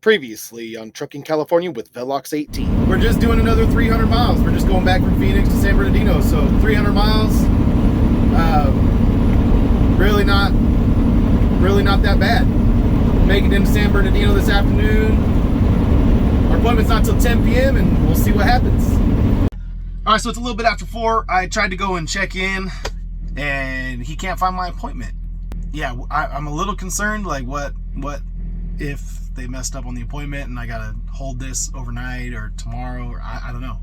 Previously on Trucking California with Velox 18. We're just doing another 300 miles. We're just going back from Phoenix to San Bernardino. So 300 miles, really not that bad. Make it into San Bernardino this afternoon. Our appointment's not till 10 p.m. and we'll see what happens. All right, so it's a little bit after 4. I tried to go and check in and he can't find my appointment. Yeah, I'm a little concerned, like what if they messed up on the appointment and I gotta hold this overnight or tomorrow, or I don't know.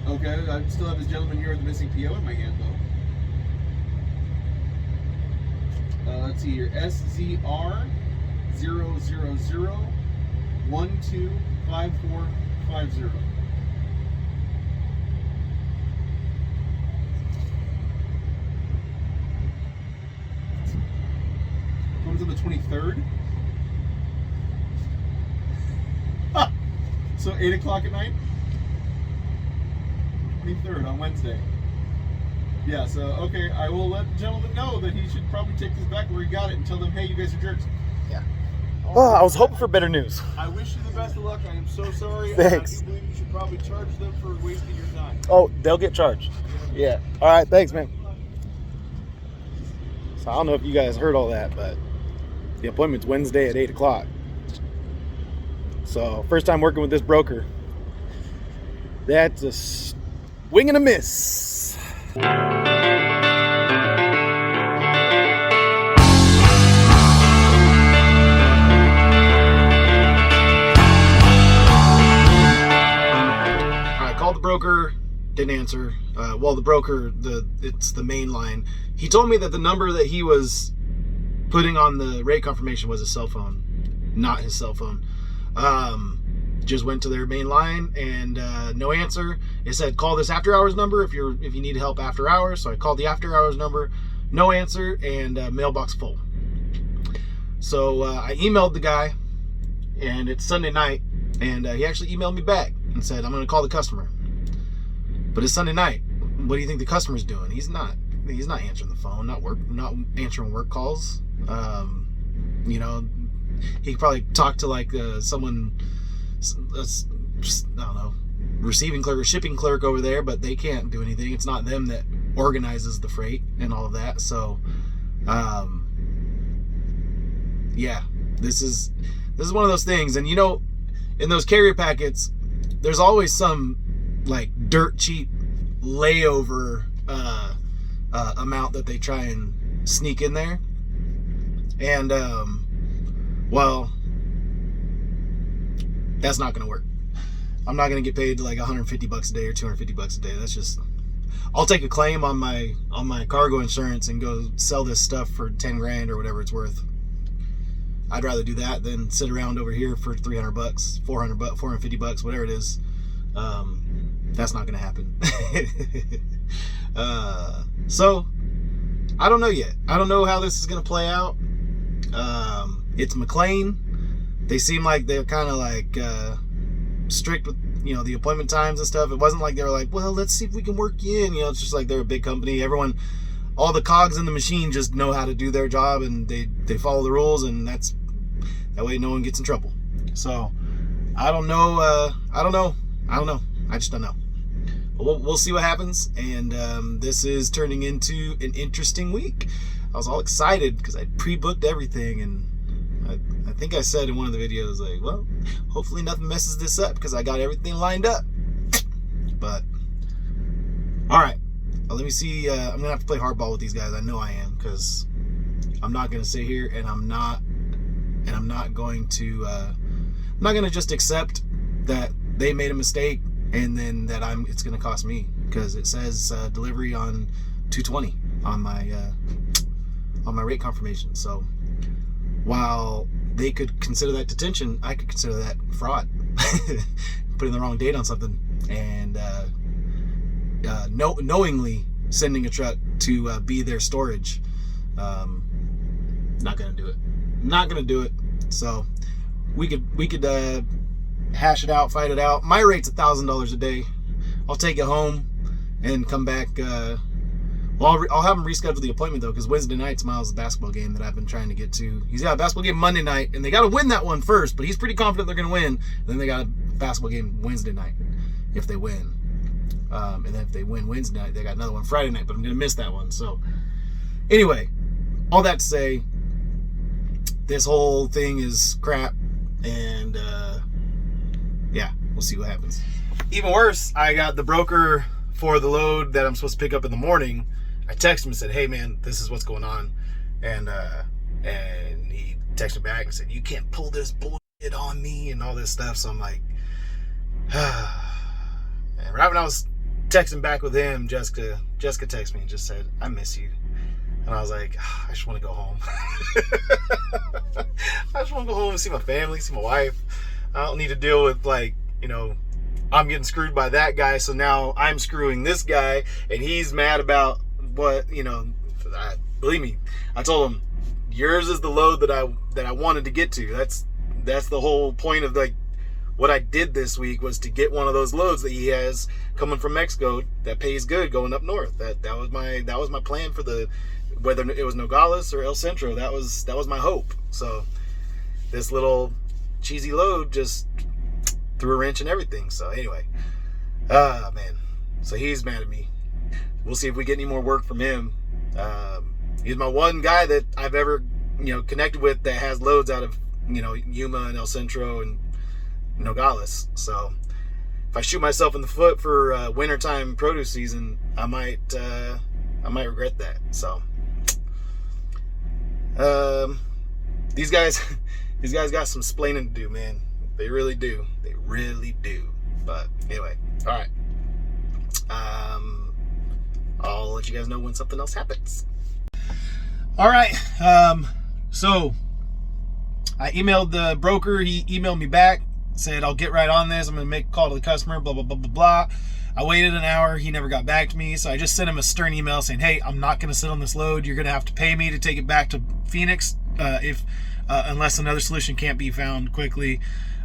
Okay, I still have this gentleman here with the missing PO in my hand though. Let's see here, SZR 000125450. Comes on the 23rd. So 8 o'clock at night? 23rd on Wednesday. Yeah, so okay, I will let the gentleman know that he should probably take this back where he got it and tell them, hey, you guys are jerks. Yeah. Oh, I was hoping for better news. I wish you the best of luck. I am so sorry. Thanks. I do believe you should probably charge them for wasting your time. Oh, they'll get charged. Yeah. All right, thanks, man. So I don't know if you guys heard all that, but the appointment's Wednesday at 8 o'clock. So first time working with this broker. That's a swing and a miss. I called the broker, didn't answer. Well, the broker, it's the main line. He told me that the number that he was putting on the rate confirmation was his cell phone, not his cell phone. Just went to their main line and no answer. It said call this after hours number if you need help after hours. So I called the after hours number, no answer, and mailbox full. So I emailed the guy, and it's Sunday night, and he actually emailed me back and said I'm going to call the customer. But it's Sunday night. What do you think the customer's doing? He's not answering the phone, not answering work calls. You know, he could probably talk to like someone, I don't know, receiving clerk or shipping clerk over there, but they can't do anything. It's not them that organizes the freight and all of that. So, yeah, this is one of those things. And you know, in those carrier packets, there's always some like dirt cheap layover amount that they try and sneak in there. And well, that's not gonna work. I'm not gonna get paid like $150 a day or $250 a day. That's just, I'll take a claim on my cargo insurance and go sell this stuff for 10 grand or whatever it's worth. I'd rather do that than sit around over here for $300, $400, $450, whatever it is. That's not gonna happen. So I don't know yet. I don't know how this is gonna play out. It's McLean. They seem like they're kind of like strict with, you know, the appointment times and stuff. It wasn't like they were like, well, let's see if we can work you in. You know, it's just like they're a big company. Everyone, all the cogs in the machine just know how to do their job, and they follow the rules, and that way no one gets in trouble. So I don't know. I just don't know. But we'll see what happens. And this is turning into an interesting week. I was all excited because I pre-booked everything, and I think I said in one of the videos, like, well, hopefully nothing messes this up because I got everything lined up. But all right, let me see. I'm gonna have to play hardball with these guys. I know I am, because I'm not gonna sit here and I'm not going to just accept that they made a mistake and then that it's gonna cost me, because it says delivery on 220 on my rate confirmation. So while they could consider that detention, I could consider that fraud. Putting the wrong date on something and knowingly sending a truck to be their storage. Not gonna do it. So we could hash it out, fight it out. My rate's $1,000 a day. I'll take it home and come back Well, I'll have him reschedule the appointment though, because Wednesday night's Miles' basketball game that I've been trying to get to. He's got a basketball game Monday night, and they got to win that one first. But he's pretty confident they're going to win. Then they got a basketball game Wednesday night if they win. And then if they win Wednesday night, they got another one Friday night. But I'm going to miss that one. So anyway, all that to say, this whole thing is crap, and yeah, we'll see what happens. Even worse, I got the broker for the load that I'm supposed to pick up in the morning. I texted him and said, "Hey man, this is what's going on," and he texted me back and said, "You can't pull this bullshit on me," and all this stuff. So I'm like, and right when I was texting back with him, Jessica texted me and just said, "I miss you." And I was like, I just want to go home. I just want to go home and see my family, see my wife. I don't need to deal with, like, you know, I'm getting screwed by that guy, so now I'm screwing this guy, and he's mad about what, you know. Believe me, I told him, yours is the load that I wanted to get to. That's the whole point of, like, what I did this week was to get one of those loads that he has coming from Mexico that pays good going up north. That was my plan for the, whether it was Nogales or El Centro, that was my hope. So this little cheesy load just threw a wrench in everything. So anyway, man, so he's mad at me. We'll see if we get any more work from him. He's my one guy that I've ever, you know, connected with that has loads out of, you know, Yuma and El Centro and Nogales. So if I shoot myself in the foot for wintertime produce season, I might regret that. So these guys got some splaining to do, man. They really do. They really do. But anyway, all right. I'll let you guys know when something else happens. All right. So I emailed the broker. He emailed me back, said, "I'll get right on this. I'm going to make a call to the customer, blah, blah, blah, blah, blah." I waited an hour. He never got back to me. So I just sent him a stern email saying, "Hey, I'm not going to sit on this load. You're going to have to pay me to take it back to Phoenix unless another solution can't be found quickly.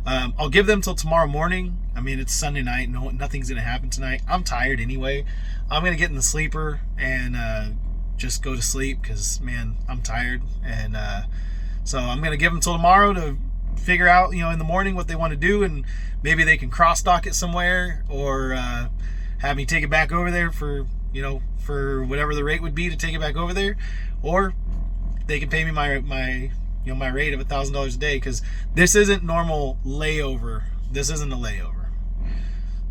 I'll give them till tomorrow morning. I mean, it's Sunday night. Nothing's going to happen tonight. I'm tired anyway. I'm going to get in the sleeper and just go to sleep because, man, I'm tired. And so I'm going to give them till tomorrow to figure out, you know, in the morning what they want to do, and maybe they can cross dock it somewhere, or have me take it back over there for, you know, for whatever the rate would be to take it back over there, or they can pay me my you know, my rate of $1,000 a day, because this isn't normal layover. This isn't a layover.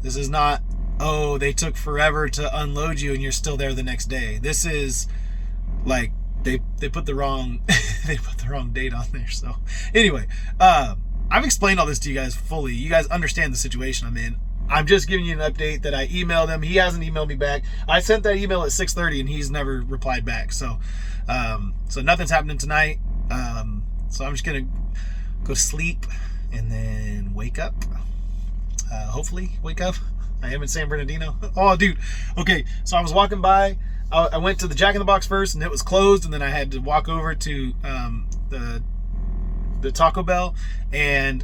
This is not, oh, they took forever to unload you and you're still there the next day. This is like they put the wrong they put the wrong date on there. So anyway, I've explained all this to you guys fully. You guys understand the situation I'm in. I'm just giving you an update that I emailed him. He hasn't emailed me back. I sent that email at 6:30 and he's never replied back. So so nothing's happening tonight. So I'm just gonna go to sleep and then wake up. Hopefully wake up. I am in San Bernardino. Oh, dude. Okay, so I was walking by. I went to the Jack in the Box first, and it was closed. And then I had to walk over to the Taco Bell, and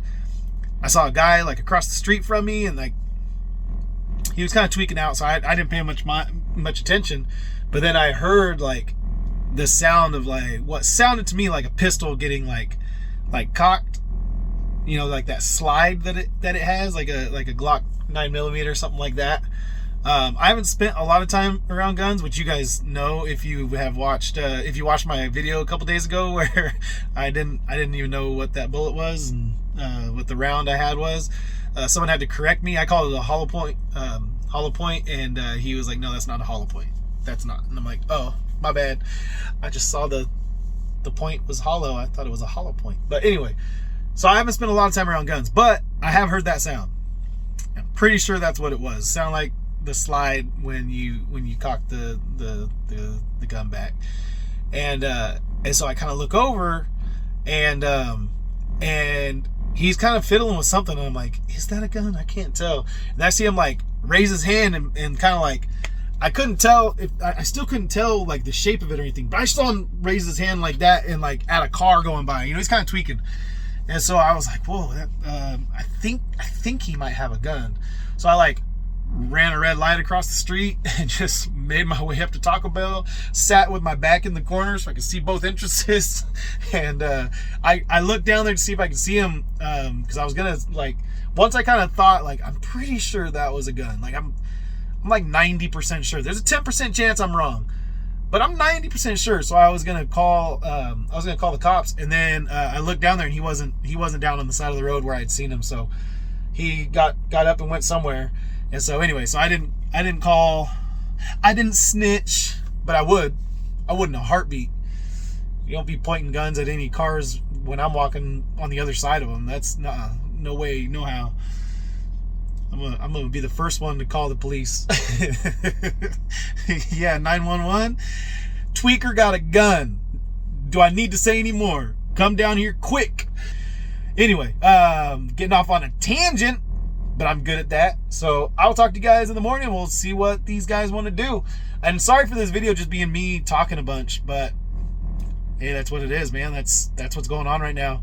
I saw a guy like across the street from me, and like he was kind of tweaking out. So I didn't pay much attention. But then I heard like the sound of like what sounded to me like a pistol getting like cocked. You know, like that slide that it has, like a Glock 9mm or something like that. I haven't spent a lot of time around guns, which you guys know if you have watched if you watched my video a couple days ago where I didn't even know what that bullet was and what the round I had was. Someone had to correct me. I called it a hollow point, and he was like, "No, that's not a hollow point. That's not." And I'm like, "Oh, my bad. I just saw the point was hollow. I thought it was a hollow point." But anyway. So I haven't spent a lot of time around guns, but I have heard that sound. I'm pretty sure that's what it was. Sound like the slide when you cock the gun back. And so I kind of look over, and he's kind of fiddling with something, and I'm like, is that a gun? I can't tell. And I see him like raise his hand and kind of like, I couldn't tell if I still couldn't tell like the shape of it or anything, but I saw him raise his hand like that and like at a car going by. You know, he's kind of tweaking. And so I was like, whoa, I think he might have a gun. So I like ran a red light across the street and just made my way up to Taco Bell, sat with my back in the corner so I could see both entrances. And I looked down there to see if I could see him, because I was gonna, like, once I kind of thought, like, I'm pretty sure that was a gun. Like, I'm like 90% sure. There's a 10% chance I'm wrong, but I'm 90% sure. So I was gonna call the cops, and then I looked down there and he wasn't down on the side of the road where I'd seen him. So he got up and went somewhere. And so anyway, so I didn't call, I didn't snitch, but I would in a heartbeat. You don't be pointing guns at any cars when I'm walking on the other side of them. That's no way, no how. I'm gonna be the first one to call the police. Yeah, 911. Tweaker got a gun. Do I need to say any more? Come down here quick. Anyway, getting off on a tangent, but I'm good at that. So I'll talk to you guys in the morning. We'll see what these guys want to do. And sorry for this video just being me talking a bunch, but hey, that's what it is, man. That's what's going on right now.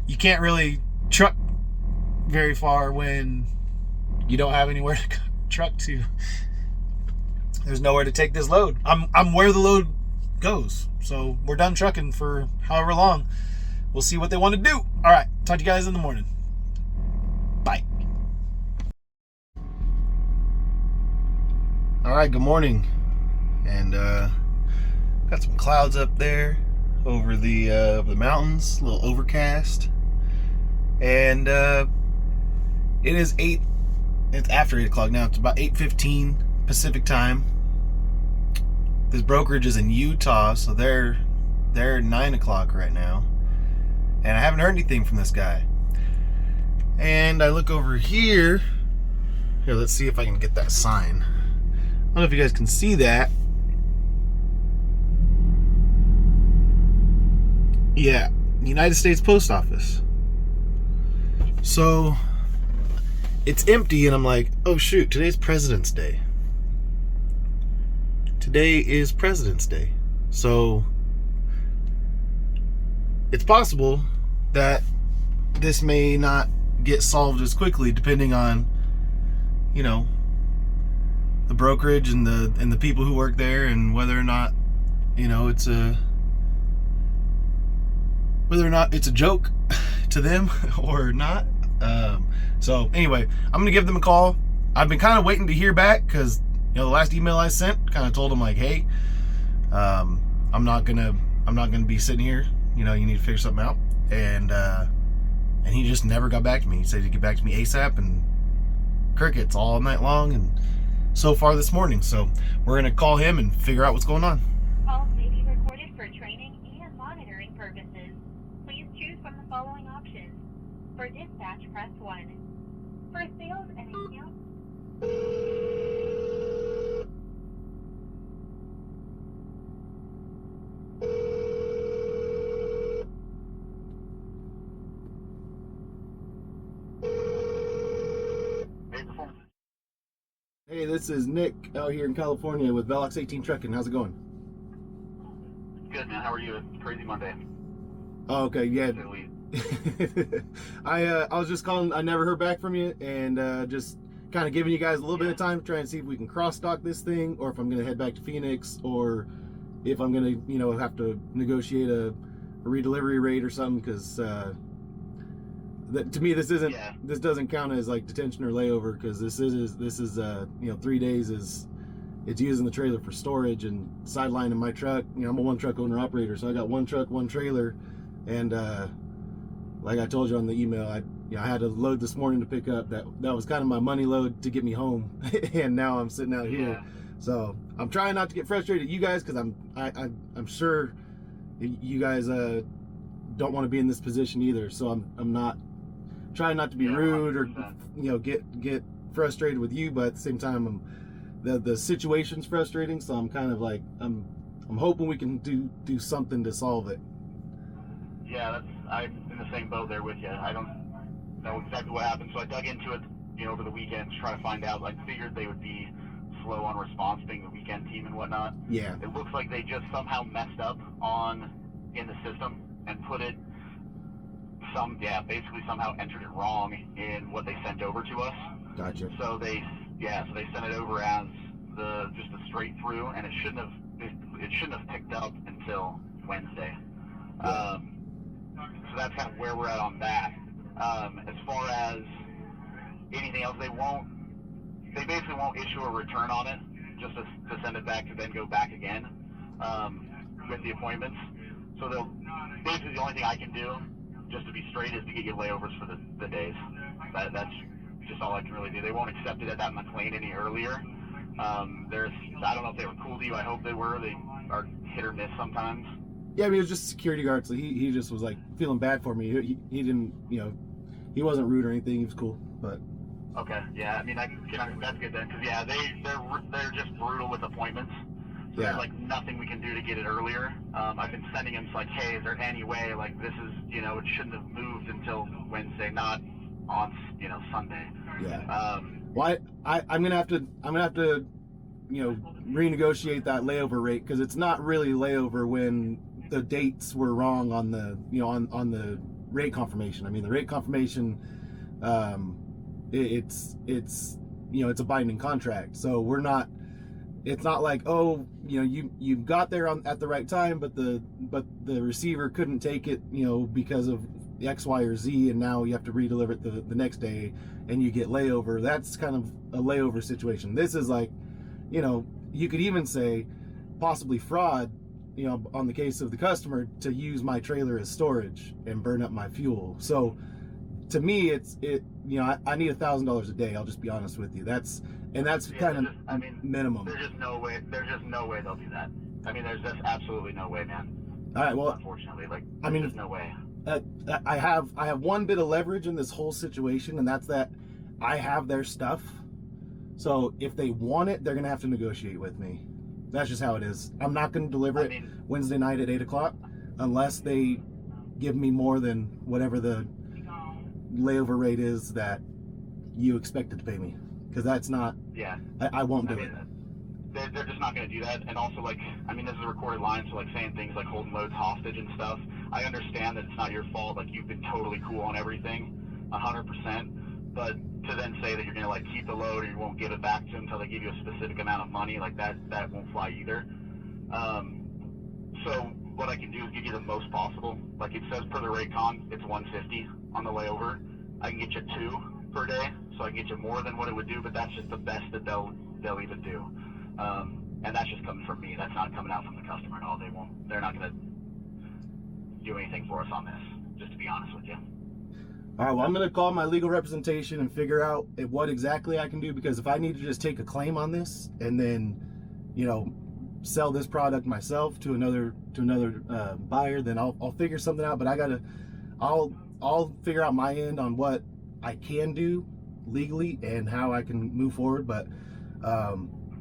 You can't really truck very far when you don't have anywhere to truck to. There's nowhere to take this load. I'm where the load goes. So we're done trucking for however long. We'll see what they want to do. All right, talk to you guys in the morning. Bye. All right, good morning. And got some clouds up there over the mountains, a little overcast. And it is it's after 8 o'clock now. It's about 8:15 Pacific time. This brokerage is in Utah, so they're 9 o'clock right now. And I haven't heard anything from this guy. And I look over here. Here, let's see if I can get that sign. I don't know if you guys can see that. Yeah, United States Post Office. So it's empty, and I'm like, oh shoot, today's President's Day. Today is President's Day. So it's possible that this may not get solved as quickly, depending on, you know, the brokerage and the people who work there, and whether or not, you know, it's a joke to them or not. So anyway, I'm gonna give them a call. I've been kind of waiting to hear back, because, you know, the last email I sent kind of told them, like, hey, I'm not gonna be sitting here, you know, you need to figure something out. And he just never got back to me. He said he'd get back to me ASAP, and crickets all night long, and so far this morning. So we're gonna call him and figure out what's going on. Calls may be recorded for training and monitoring purposes. Please choose from the following options. For dispatch, press 1. For sales and account. Hey, this is Nick out here in California with Velox 18 Trucking. How's it going? Good, man. How are you? It's crazy Monday. Oh, okay, yeah. At least. I was just calling. I never heard back from you, and just kind of giving you guys a little bit of time to try and see if we can cross dock this thing, or if I'm gonna head back to Phoenix, or if I'm gonna, you know, have to negotiate a redelivery rate or something, because to me this isn't, this doesn't count as like detention or layover, because this is you know, 3 days it's using the trailer for storage and sidelining my truck. You know, I'm a one truck owner operator, so I got one truck, one trailer, and like I told you on the email, I had to load this morning to pick up. That was kind of my money load to get me home, and now I'm sitting out here. So I'm trying not to get frustrated at you guys, because I'm sure you guys don't want to be in this position either. So I'm not trying not to be rude or, you know, get frustrated with you, but at the same time, the situation's frustrating. So I'm kind of like, I'm hoping we can do something to solve it. Yeah, I'm in the same boat there with you. I don't know exactly what happened, so I dug into it, you know, over the weekend to try to find out. I figured they would be slow on response, being the weekend team and whatnot. Yeah. It looks like they just somehow messed up in the system and put it basically somehow entered it wrong in what they sent over to us. Gotcha. So they Yeah, so they sent it over as just a straight through, and it shouldn't have picked up until Wednesday. Yeah. So that's kind of where we're at on that. As far as anything else, they basically won't issue a return on it, just to send it back to then go back again with the appointments. So they'll basically, the only thing I can do, just to be straight, is to get you layovers for the days. That's just all I can really do. They won't accept it at that McLean any earlier. I don't know if they were cool to you. I hope they were. They are hit or miss sometimes. Yeah, I mean, it was just a security guard, so he just was like feeling bad for me. He didn't, he wasn't rude or anything. He was cool, but. Okay, yeah, I mean, that's good then, because yeah, they're just brutal with appointments. So Yeah. There's like nothing we can do to get it earlier. I've been sending him like, hey, is there any way, like, this is, it shouldn't have moved until Wednesday, not on, Sunday. Yeah. Well, I'm gonna have to renegotiate that layover rate, because it's not really layover when the dates were wrong on the on the rate confirmation. I mean, the rate confirmation, it's it's a binding contract, so we're not. It's not like, oh, you got there at the right time, but the receiver couldn't take it, because of X, Y, or Z, and now you have to redeliver it the next day, and you get layover. That's kind of a layover situation. This is like, you could even say possibly fraud, on the case of the customer, to use my trailer as storage and burn up my fuel. So to me, I need $1,000 a day. I'll just be honest with you. That's kind of minimum. There's just no way they'll do that. I mean, there's just absolutely no way, man. All right, well, unfortunately, there's no way. I have one bit of leverage in this whole situation, and that's that I have their stuff. So if they want it, they're gonna have to negotiate with me. That's just how it is. I'm not gonna deliver it Wednesday night at 8 o'clock unless they give me more than whatever the layover rate is that you expected to pay me, because that's not. Yeah. I won't do it. They're just not going to do that. And also, this is a recorded line, so saying things like holding loads hostage and stuff. I understand that it's not your fault. You've been totally cool on everything, 100%. But to then say that you're going to keep the load or you won't give it back to them until they give you a specific amount of money, that won't fly either. So what I can do is give you the most possible. It says per the rate con, it's $150 on the layover. I can get you 2 per day, so I can get you more than what it would do, but that's just the best that they'll even do. And that's just coming from me. That's not coming out from the customer at all. They're not going to do anything for us on this, just to be honest with you. All right, well, I'm going to call my legal representation and figure out what exactly I can do, because if I need to just take a claim on this and then, sell this product myself to another buyer, then I'll figure something out. But I'll figure out my end on what I can do legally and how I can move forward. But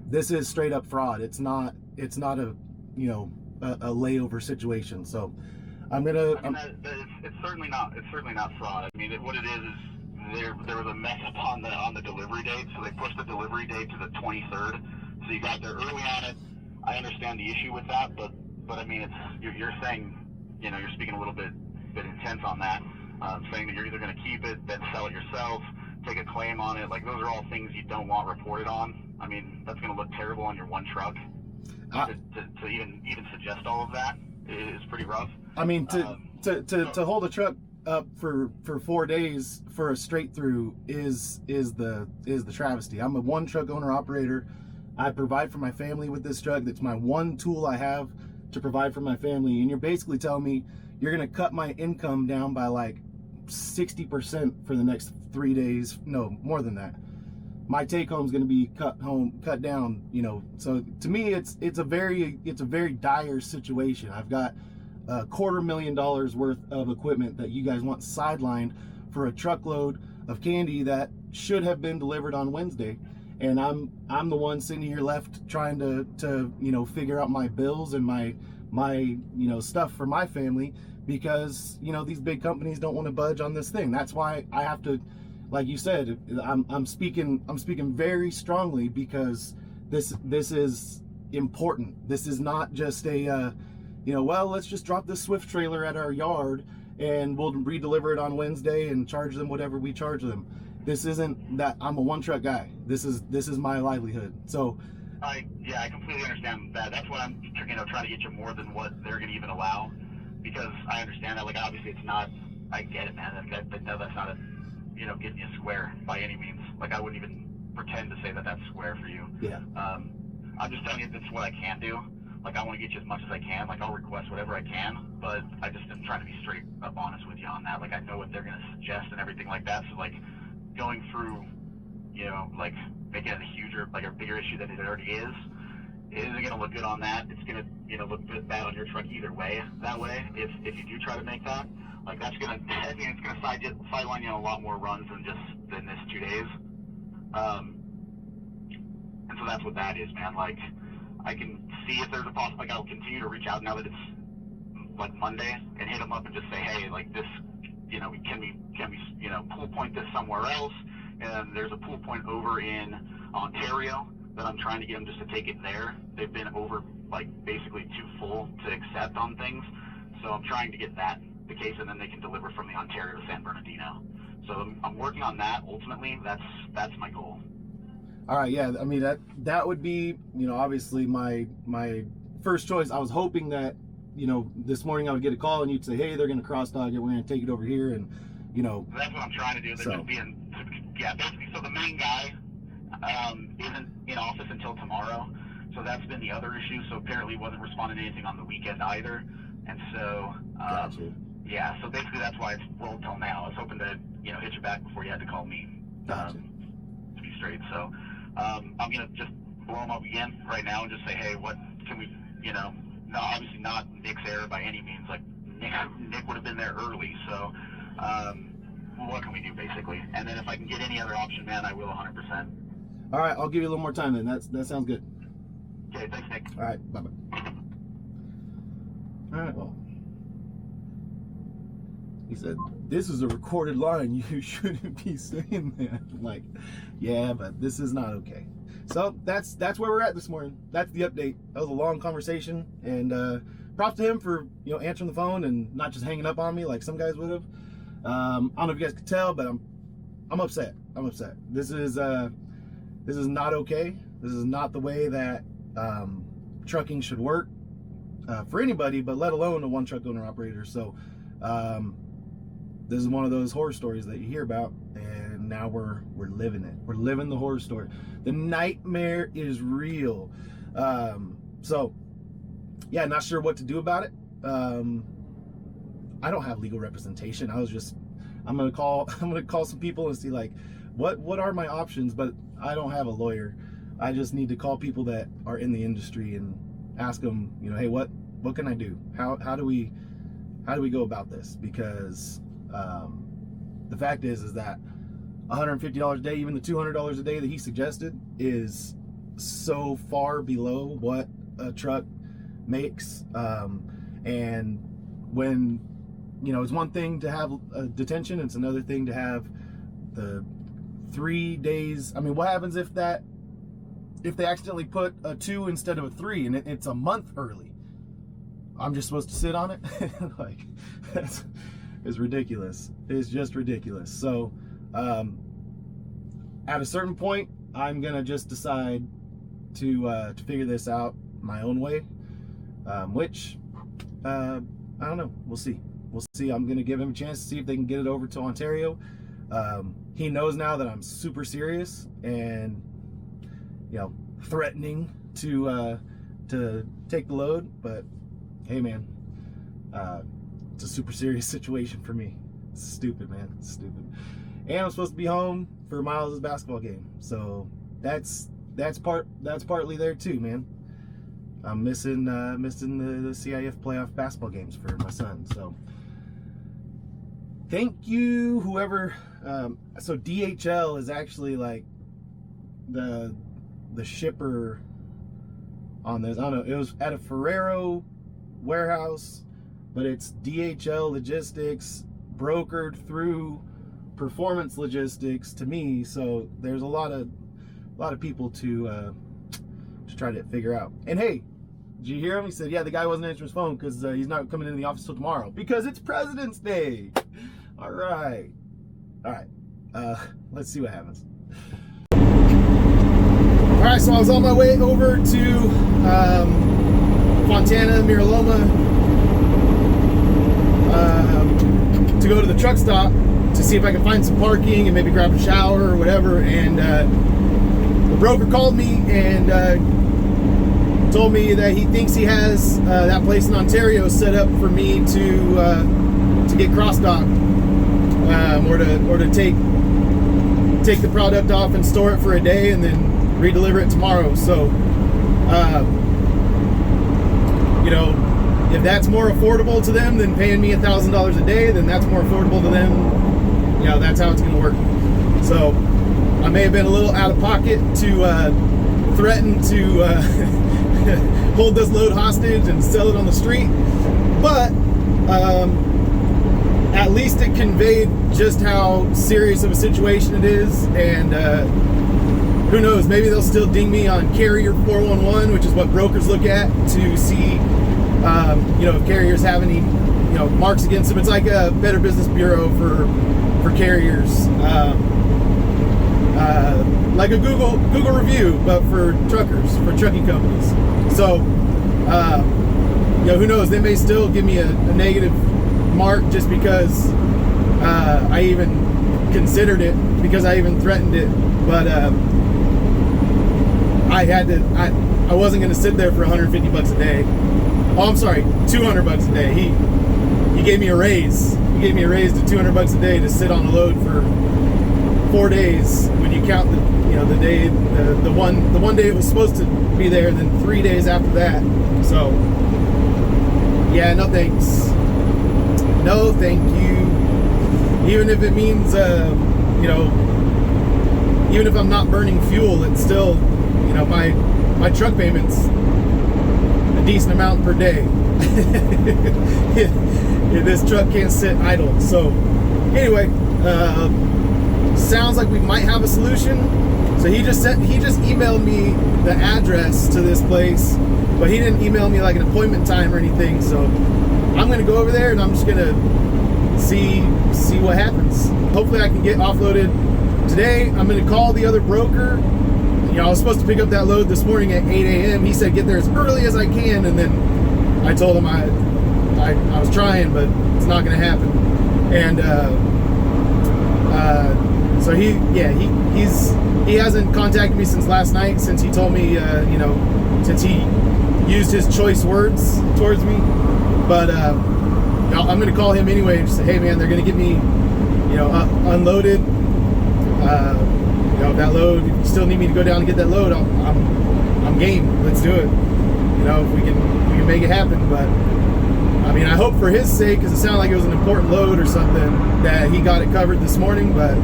this is straight up fraud. It's not a layover situation. So I'm gonna. It's certainly not fraud. I mean, what it is there was a mess up on the delivery date, so they pushed the delivery date to the 23rd. So you got there early on it. I understand the issue with that, but I mean, you're saying, you're speaking a little bit intense on that, saying that you're either going to keep it, then sell it yourself, take a claim on it. Those are all things you don't want reported on. I mean, that's going to look terrible on your one truck. To even suggest all of that is pretty rough. I mean, to hold a truck up for 4 days for a straight through is the travesty. I'm a one truck owner operator. I provide for my family with this truck. That's my one tool I have to provide for my family. And you're basically telling me you're going to cut my income down by 60% for the next 3 days. No, more than that. My take home is going to be cut down, So to me, it's a very dire situation. I've got $250,000 worth of equipment that you guys want sidelined for a truckload of candy that should have been delivered on Wednesday. And I'm the one sitting here left trying to figure out my bills and my stuff for my family, because these big companies don't want to budge on this thing. That's why I have to, like you said, I'm speaking very strongly, because this is important. This is not just a well, let's just drop this Swift trailer at our yard and we'll redeliver it on Wednesday and charge them whatever we charge them. This isn't that I'm a one truck guy. This is my livelihood. So I completely understand that. That's why I'm trying to get you more than what they're going to even allow, because I understand that. Like, obviously it's not. I get it, man. No, that's not a getting you square by any means. Like, I wouldn't even pretend to say that that's square for you. yeah. I'm just telling you that's what I can do. Like, I want to get you as much as I can. Like, I'll request whatever I can, but I just am trying to be straight up honest with you on that. Like, I know what they're going to suggest and everything like that. So, like, going through, like, making it a bigger issue than it already is, it isn't going to look good on that. It's going to, look bad on your truck either way. That way, if you do try to make that, like, that's going to, I think it's going to sideline you on a lot more runs than this 2 days. And so that's what that is, man. Like, I can see if there's a possible, like, I'll continue to reach out now that it's like Monday and hit them up and just say, hey, like, this, can we pool point this somewhere else? And there's a pool point over in Ontario that I'm trying to get them just to take it there. They've been over, like, basically too full to accept on things. So I'm trying to get that the case, and then they can deliver from the Ontario to San Bernardino. So I'm working on that. Ultimately, that's my goal. All right, yeah. I mean, that would be, obviously my first choice. I was hoping that, this morning I would get a call and you'd say, hey, they're going to cross dog it. We're going to take it over here, and That's what I'm trying to do. They're just basically. So the main guy isn't in office until tomorrow. So that's been the other issue. So apparently wasn't responding to anything on the weekend either. And so, gotcha. Yeah. So basically that's why it's rolled till now. I was hoping to, hit you back before you had to call me. Gotcha. To be straight. So. I'm going to just blow them up again right now and just say, hey, what can we, no, obviously not Nick's error by any means. Like, Nick would have been there early. So, what can we do, basically? And then if I can get any other option, man, I will 100%. All right, I'll give you a little more time then. That sounds good. Okay, thanks, Nick. All right, bye-bye. All right, well. He said, this is a recorded line. You shouldn't be saying that. I'm like, yeah, but this is not okay. So that's where we're at this morning. That's the update. That was a long conversation, and props to him for answering the phone and not just hanging up on me like some guys would have. I don't know if you guys could tell, but I'm upset. I'm upset. This is not okay. This is not the way that trucking should work for anybody, but let alone a one truck owner operator. So this is one of those horror stories that you hear about, and now we're living it. We're living the horror story. The nightmare is real. So yeah, not sure what to do about it. I don't have legal representation. I'm gonna call some people and see, like, what are my options, but I don't have a lawyer. I just need to call people that are in the industry and ask them, hey, what can I do? How do we go about this? Because the fact is that $150 a day, even the $200 a day that he suggested, is so far below what a truck makes. And when, it's one thing to have a detention, it's another thing to have the 3 days. I mean, what happens if they accidentally put a 2 instead of a 3 and it's a month early? I'm just supposed to sit on it? Like, it's ridiculous. It's just ridiculous. So at a certain point, I'm gonna just decide to figure this out my own way, which I don't know. We'll see. I'm gonna give him a chance to see if they can get it over to Ontario. He knows now that I'm super serious and threatening to take the load, but hey, man, it's a super serious situation for me. It's stupid, man. It's stupid. And I'm supposed to be home for Miles' basketball game, so that's partly there too, man. I'm missing the CIF playoff basketball games for my son. So thank you, whoever. So DHL is actually like the shipper on this. I don't know. It was at a Ferrero warehouse, but it's DHL Logistics brokered through Performance Logistics to me. So there's a lot of people to try to figure out. And hey, did you hear him? He said, yeah, the guy wasn't answering his phone because he's not coming into the office till tomorrow because it's President's Day. All right. let's see what happens. All right, so I was on my way over to Fontana, Miraloma, to go to the truck stop to see if I can find some parking and maybe grab a shower or whatever. And the broker called me and told me that he thinks he has that place in Ontario set up for me to get cross-docked, or to take the product off and store it for a day and then redeliver it tomorrow. So, you know, if that's more affordable to them than paying me $1,000 a day, then that's more affordable to them. You know, that's how it's going to work. So, I may have been a little out of pocket to threaten to hold this load hostage and sell it on the street, but at least it conveyed just how serious of a situation it is. And who knows, maybe they'll still ding me on carrier 411, which is what brokers look at to see you know, if carriers have any, you know, marks against them. It's like a Better Business Bureau for carriers, like a Google review, but for truckers, for trucking companies. So you know, who knows, they may still give me a negative mark just because I even considered it, because I even threatened it. But I wasn't going to sit there for 150 bucks a day. Oh, I'm sorry, 200 bucks a day. He gave me a raise. He gave me a raise to 200 bucks a day to sit on the load for 4 days. When you count the, you know, the day, the one day it was supposed to be there, and then 3 days after that. So yeah, no thanks. No, thank you. Even if it means, you know, even if I'm not burning fuel, it's still, you know, my truck payment's a decent amount per day. This truck can't sit idle. So anyway, sounds like we might have a solution. So he just emailed me the address to this place, but he didn't email me like an appointment time or anything. So I'm gonna go over there and I'm just gonna see what happens. Hopefully I can get offloaded today. I'm gonna call the other broker. You know, I was supposed to pick up that load this morning at 8 a.m. He said get there as early as I can, and then I told him I was trying, but it's not gonna happen. And so he hasn't contacted me since last night, since he told me, you know, since he used his choice words towards me. But I'm going to call him anyway and just say, hey man, they're going to get me, you know, unloaded. You know, that load, if you still need me to go down and get that load, I'm game. Let's do it. You know, if we can make it happen. But I mean, I hope for his sake, because it sounded like it was an important load or something, that he got it covered this morning. But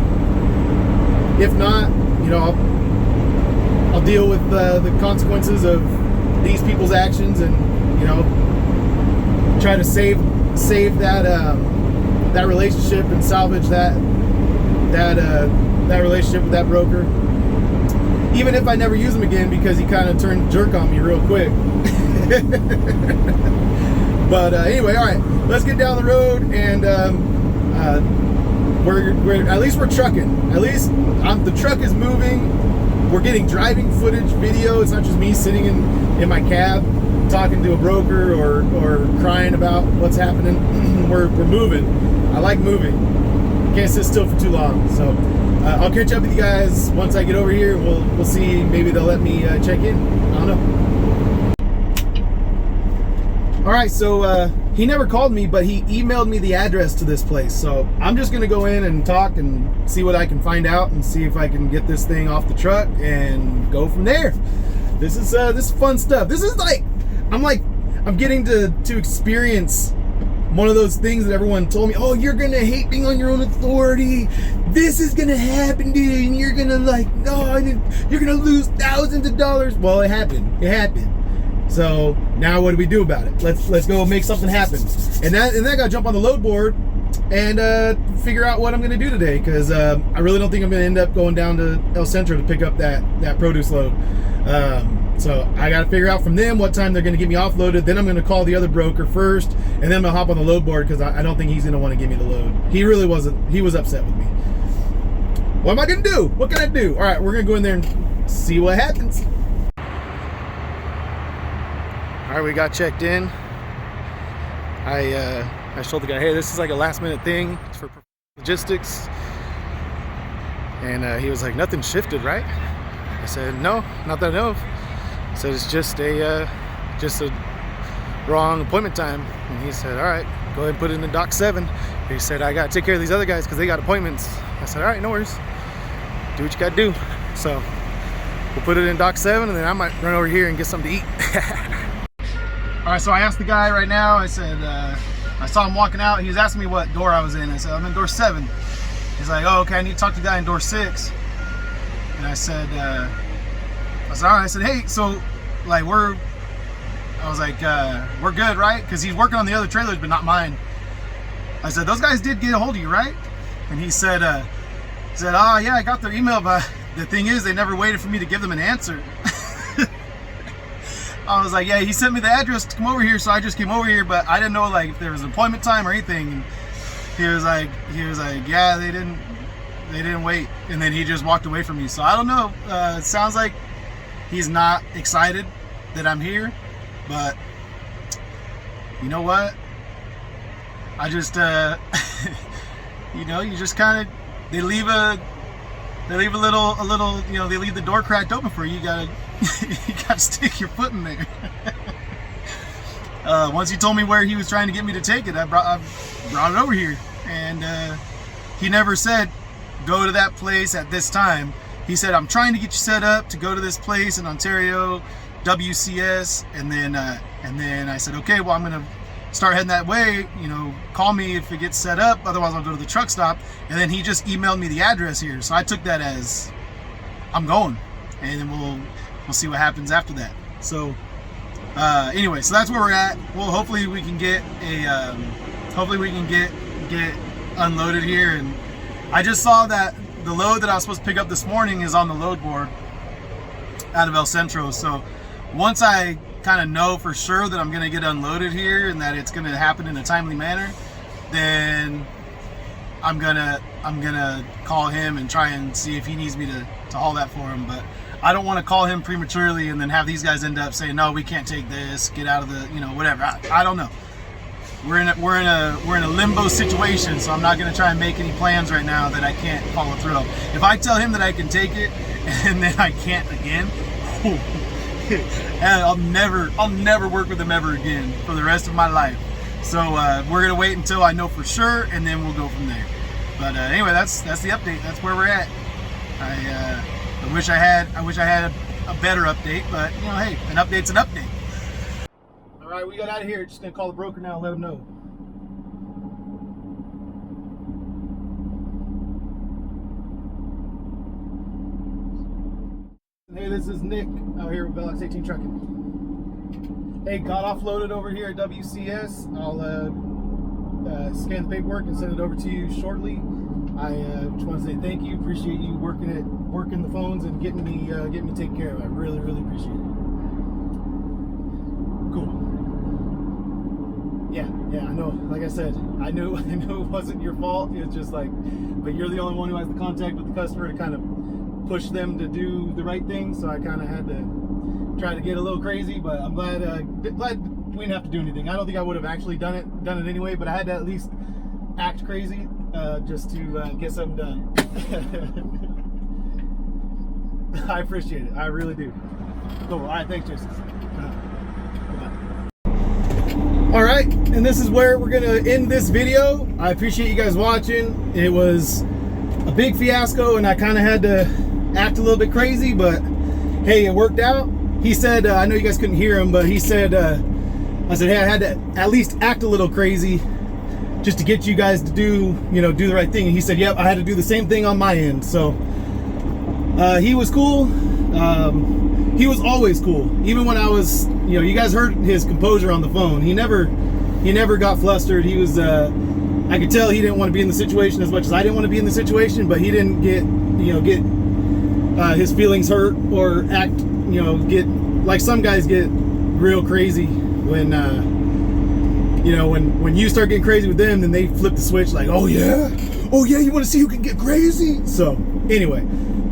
if not, you know, I'll deal with the consequences of these people's actions, and, you know, try to save that relationship and salvage that relationship with that broker, even if I never use him again, because he kind of turned jerk on me real quick. But anyway, all right, let's get down the road, and we're at least we're trucking. At least the truck is moving. We're getting driving footage, video. It's not just me sitting in my cab talking to a broker or crying about what's happening. We're moving. I like moving. Can't sit still for too long. So I'll catch up with you guys once I get over here. We'll see. Maybe they'll let me check in. I don't know. All right, so he never called me, but he emailed me the address to this place. So I'm just gonna go in and talk and see what I can find out, and see if I can get this thing off the truck and go from there. This is fun stuff. This is like I'm getting to experience one of those things that everyone told me, oh, you're gonna hate being on your own authority. This is gonna happen to you, and you're gonna you're gonna lose thousands of dollars. Well, it happened. It happened. So now what do we do about it? Let's go make something happen. And then I gotta jump on the load board and figure out what I'm gonna do today, because I really don't think I'm gonna end up going down to El Centro to pick up that produce load. So I gotta figure out from them what time they're gonna get me offloaded. Then I'm gonna call the other broker first, and then I'm gonna hop on the load board, because I don't think he's gonna want to give me the load. He really wasn't. He was upset with me. what am I gonna do? What can I do? All right, we're gonna go in there and see what happens. All right, we got checked in. I told the guy, hey, this is like a last minute thing. It's for logistics. And he was like, nothing shifted, right? I said, no, not that I know of. He said, it's just a wrong appointment time. And he said, all right, go ahead and put it in dock 7. He said, I gotta take care of these other guys because they got appointments. I said, all right, no worries. Do what you gotta do. So we'll put it in dock 7, and then I might run over here and get something to eat. All right, so I asked the guy right now, I said, I saw him walking out. He was asking me what door I was in. I said, I'm in door 7. He's like, oh, okay, I need to talk to the guy in door 6. And I said, all right. I said, hey, so like we're good, right? Because he's working on the other trailers, but not mine. I said, those guys did get a hold of you, right? And he said, oh yeah, I got their email, but the thing is, they never waited for me to give them an answer. I was like, yeah, he sent me the address to come over here, so I just came over here, but I didn't know like if there was an appointment time or anything. And he was like, yeah, they didn't wait, and then he just walked away from me. So I don't know. It sounds like he's not excited that I'm here, but you know what? I just, you know, you just kind of they leave a little, you know, they leave the door cracked open for you. You gotta stick your foot in there. Once he told me where he was trying to get me to take it, I brought it over here, and he never said go to that place at this time. He said, I'm trying to get you set up to go to this place in Ontario, WCS, and then I said, okay, well, I'm gonna start heading that way, you know, call me if it gets set up, otherwise I'll go to the truck stop. And then he just emailed me the address here, so I took that as I'm going, and then we'll see what happens after that. So anyway, so that's where we're at. Well, hopefully we can get get unloaded here. And I just saw that the load that I was supposed to pick up this morning is on the load board out of El Centro. So once I kind of know for sure that I'm going to get unloaded here and that it's going to happen in a timely manner, then I'm gonna call him and try and see if he needs me to haul that for him. But I don't want to call him prematurely and then have these guys end up saying, no, we can't take this, get out of the, you know, whatever. I don't know. We're in a limbo situation, so I'm not going to try and make any plans right now that I can't follow through on. If I tell him that I can take it and then I can't again, and I'll never work with him ever again for the rest of my life. So we're gonna wait until I know for sure, and then we'll go from there. But anyway, that's the update. That's where we're at. I wish I had a better update, but you know, hey, an update's an update. All right, we got out of here. Just gonna call the broker now and let him know. Hey, this is Nick out here with Velox 18 Trucking. Hey, got offloaded over here at WCS. I'll scan the paperwork and send it over to you shortly. I just want to say thank you. Appreciate you working the phones and getting me taken care of. I really, really appreciate it. Cool. Yeah, I know. Like I said, I knew it wasn't your fault. It was just like, but you're the only one who has the contact with the customer to kind of push them to do the right thing. So I kind of had to try to get a little crazy, but I'm glad we didn't have to do anything. I don't think I would have actually done it anyway, but I had to at least act crazy just to get something done. I appreciate it. I really do. Cool. All right, thanks, Jason. All right, and this is where we're gonna end this video. I appreciate you guys watching. It was a big fiasco, and I kind of had to act a little bit crazy, but hey, it worked out. He said, I know you guys couldn't hear him, but he said, I said, hey, I had to at least act a little crazy just to get you guys to do the right thing. And he said, yep, I had to do the same thing on my end. So he was cool. He was always cool. Even when I was, you guys heard his composure on the phone. He never got flustered. He was, I could tell he didn't want to be in the situation as much as I didn't want to be in the situation, but he didn't get his feelings hurt or act, get like some guys get real crazy when, when you start getting crazy with them, then they flip the switch like, oh yeah, you want to see who can get crazy? So Anyway,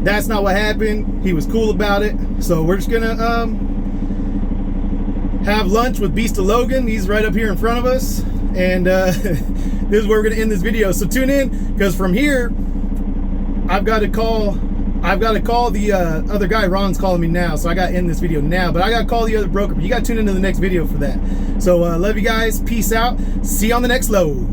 that's not what happened. He was cool about it. So we're just gonna have lunch with Beast of Logan. He's right up here in front of us. And this is where we're gonna end this video. So tune in, because from here, I've got to call the other guy. Ron's calling me now, so I got to end this video now. But I got to call the other broker. But you got to tune into the next video for that. So love you guys. Peace out. See you on the next load.